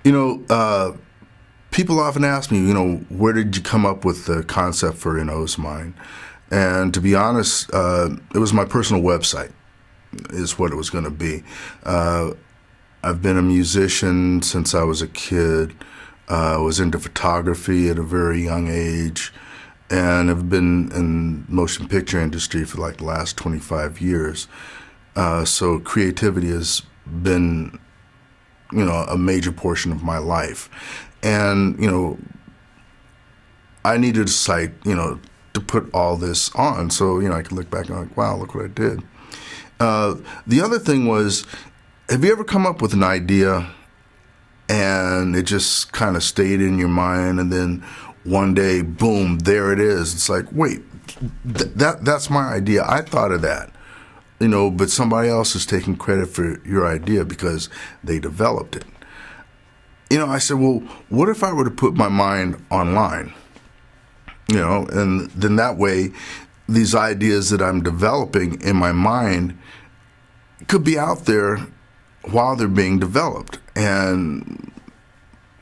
You know, people often ask me, where did you come up with the concept for nOzmind? And to be honest, it was my personal website is what it was going to be. I've been a musician since I was a kid. I was into photography at a very young age, and I've been in the motion picture industry for like the last 25 years. So creativity has been, a major portion of my life. And, I needed a site, to put all this on. So, I could look back and like, wow, look what I did. The other thing was, have you ever come up with an idea and it just kind of stayed in your mind, and then one day, boom, there it is. It's like, wait, that's my idea. I thought of that, but somebody else is taking credit for your idea because they developed it. I said, well, what if I were to put my mind online? And then that way, these ideas that I'm developing in my mind could be out there while they're being developed, and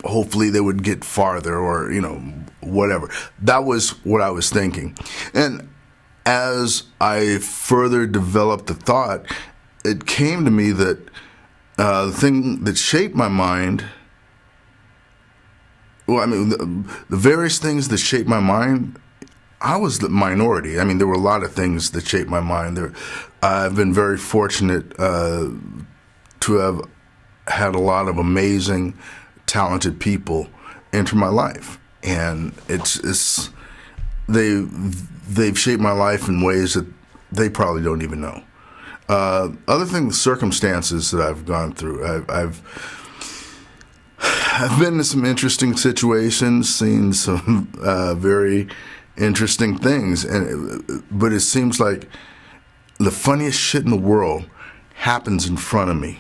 hopefully they would get farther, or whatever. That was what I was thinking. And as I further developed the thought, it came to me that the thing that shaped my mind, the various things that shaped my mind, I was the minority. There were a lot of things that shaped my mind. I've been very fortunate to have had a lot of amazing, talented people enter my life, and they've shaped my life in ways that they probably don't even know. Other thing, the circumstances that I've gone through, I've been in some interesting situations, seen some very interesting things, but it seems like the funniest shit in the world happens in front of me.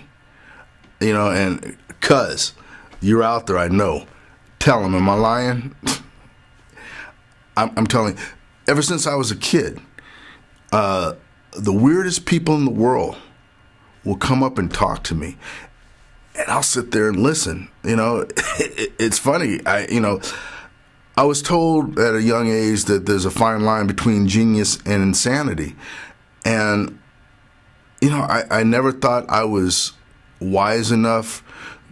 And cuz you're out there, I know. Tell them, am I lying? I'm telling you, ever since I was a kid, the weirdest people in the world will come up and talk to me, and I'll sit there and listen. It's funny. I was told at a young age that there's a fine line between genius and insanity, and I never thought I was wise enough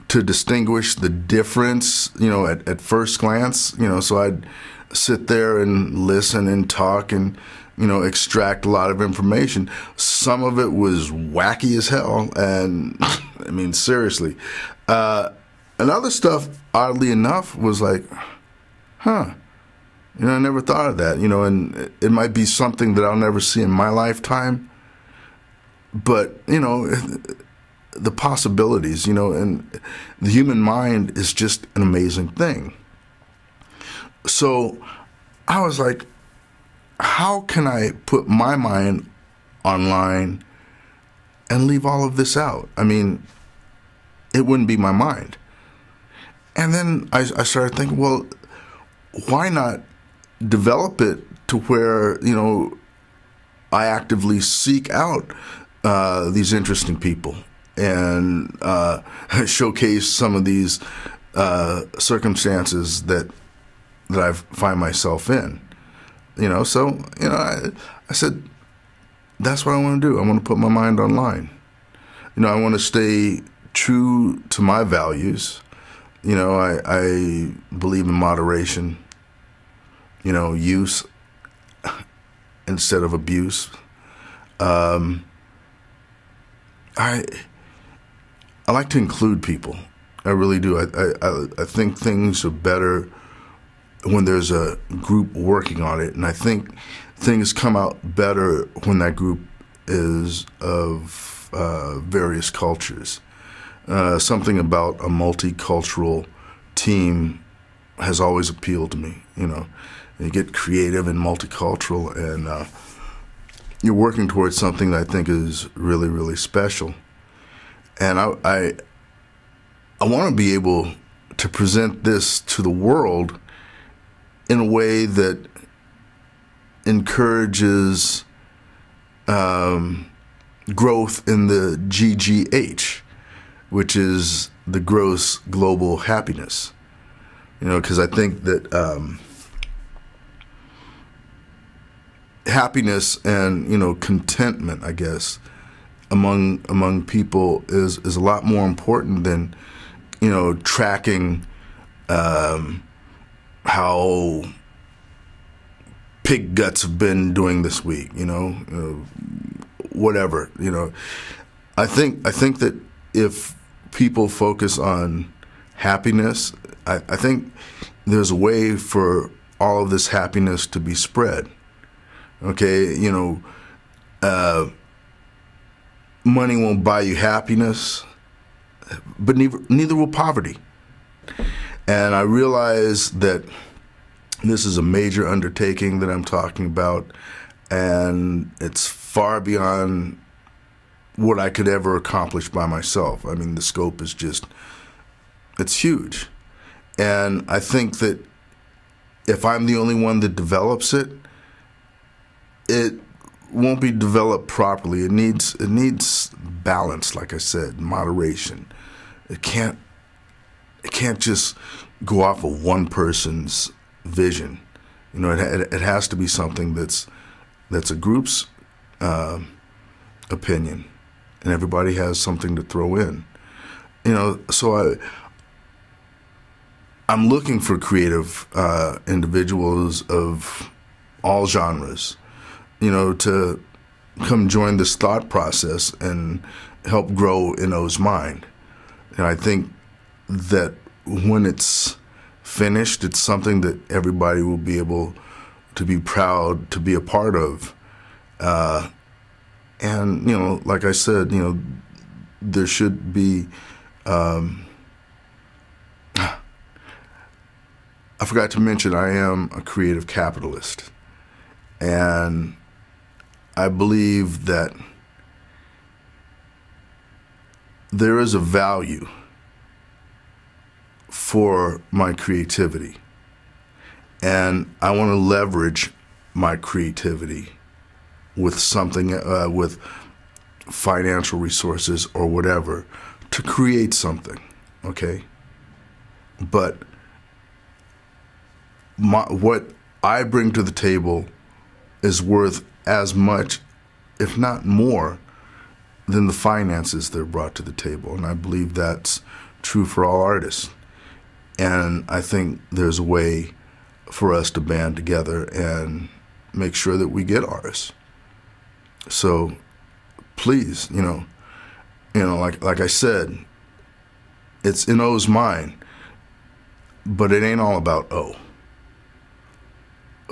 to distinguish the difference, at first glance, so I'd sit there and listen and talk and, extract a lot of information. Some of it was wacky as hell, and seriously. And other stuff, oddly enough, was like, huh, I never thought of that, and it might be something that I'll never see in my lifetime, but, the possibilities, and the human mind is just an amazing thing. So I was like, how can I put my mind online and leave all of this out? It wouldn't be my mind. And then I started thinking, well, why not develop it to where, I actively seek out these interesting people and showcase some of these circumstances that I find myself in. So I said, that's what I want to do. I want to put my mind online. I want to stay true to my values. I believe in moderation. Use instead of abuse. I like to include people. I really do. I think things are better when there's a group working on it, and I think things come out better when that group is of various cultures. Something about a multicultural team has always appealed to me. You get creative and multicultural, and you're working towards something that I think is really, really special. And I want to be able to present this to the world in a way that encourages growth in the GGH, which is the gross global happiness. Because I think that happiness and contentment, I guess, among people is a lot more important than tracking how pig guts have been doing this week. Whatever. I think that if people focus on happiness, I think there's a way for all of this happiness to be spread. Okay, money won't buy you happiness, but neither will poverty. And I realize that this is a major undertaking that I'm talking about, and it's far beyond what I could ever accomplish by myself. I mean, the scope is it's huge. And I think that if I'm the only one that develops it, it won't be developed properly. It needs balance, like I said, moderation. It can't just go off of one person's vision. It has to be something that's a group's opinion, and everybody has something to throw in. So I'm looking for creative individuals of all genres, to come join this thought process and help grow nOzmind. And I think that when it's finished, it's something that everybody will be able to be proud to be a part of. And, like I said, there should be, I forgot to mention I am a creative capitalist, and I believe that there is a value for my creativity, and I want to leverage my creativity with something, with financial resources or whatever, to create something, okay? But what I bring to the table is worth as much, if not more, than the finances that are brought to the table. And I believe that's true for all artists. And I think there's a way for us to band together and make sure that we get ours. So please, like I said, it's nOzmind, but it ain't all about O.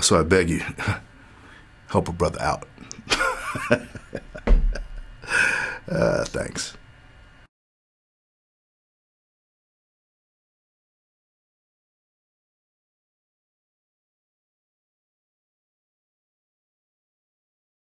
So I beg you, help a brother out. Thanks.